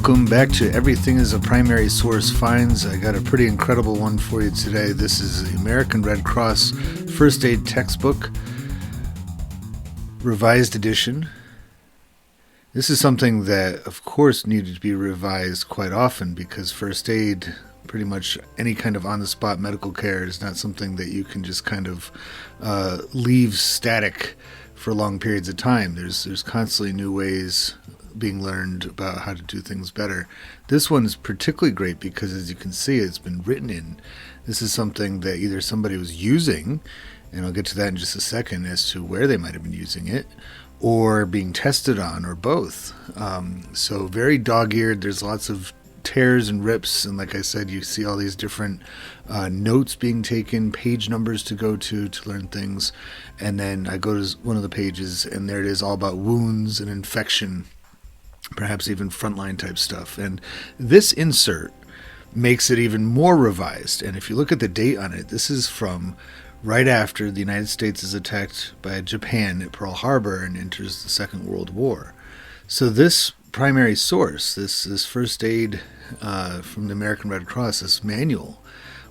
Welcome back to Everything is a Primary Source Finds. I got a pretty incredible one for you today. This is the American Red Cross First Aid Textbook, Revised Edition. This is something that, of course, needed to be revised quite often because first aid, pretty much any kind of on-the-spot medical care, is not something that you can just kind of leave static for long periods of time. There's constantly new ways being learned about how to do things better. This one is particularly great because, as you can see, it's been written in. This is something that either somebody was using, and I'll get to that in just a second as to where they might have been using it, or being tested on, or both. So very dog-eared. There's lots of tears and rips, and like I said, you see all these different notes being taken, page numbers to go to learn things, and then I go to one of the pages, and there it is, all about wounds and infection, perhaps even frontline type stuff. And this insert makes it even more revised. And if you look at the date on it, this is from right after the United States is attacked by Japan at Pearl Harbor and enters the Second World War. So this primary source, this first aid from the American Red Cross, this manual,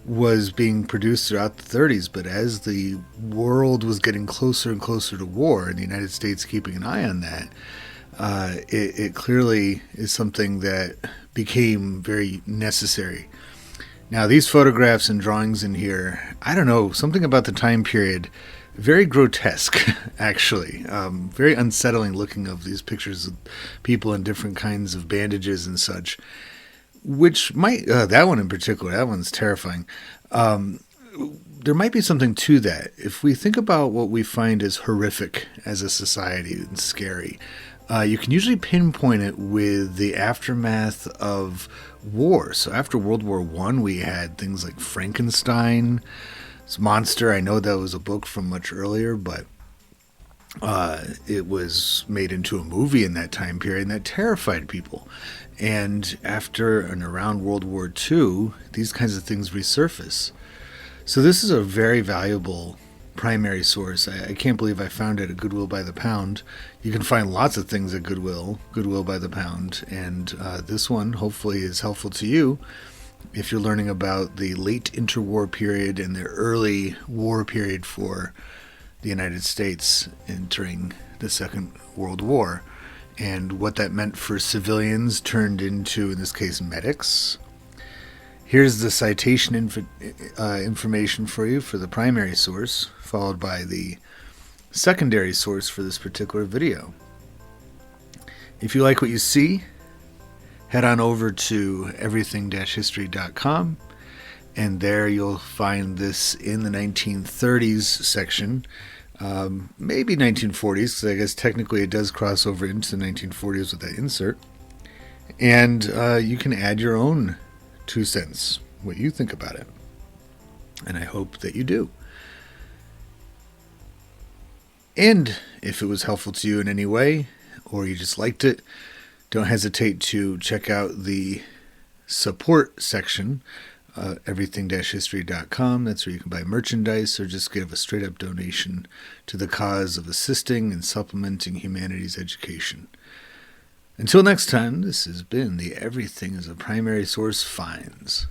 was being produced throughout the 30s, but as the world was getting closer and closer to war, and the United States keeping an eye on that, it clearly is something that became very necessary. Now, these photographs and drawings in here, I don't know, something about the time period, very grotesque, actually. Very unsettling looking of these pictures of people in different kinds of bandages and such, which might, that one in particular, that one's terrifying. There might be something to that. If we think about what we find as horrific as a society and scary, you can usually pinpoint it with the aftermath of war. So after World War I, we had things like Frankenstein, this monster. I know that was a book from much earlier, but it was made into a movie in that time period, and that terrified people. And after and around World War II, these kinds of things resurface. So this is a very valuable primary source. I can't believe I found it at Goodwill by the pound. You can find lots of things at Goodwill by the pound, and this one hopefully is helpful to you if you're learning about the late interwar period and the early war period for the United States entering the Second World War, and what that meant for civilians turned into, in this case, medics. Here's the citation information for you for the primary source, followed by the secondary source for this particular video. If you like what you see, head on over to everything-history.com, and there you'll find this in the 1930s section, maybe 1940s, because I guess technically it does cross over into the 1940s with that insert, and you can add your own 2 cents, what you think about it, and I hope that you do. And if it was helpful to you in any way, or you just liked it, don't hesitate to check out the support section, everything-history.com. That's where you can buy merchandise or just give a straight-up donation to the cause of assisting and supplementing humanities education. Until next time, this has been the Everything is a Primary Source Finds.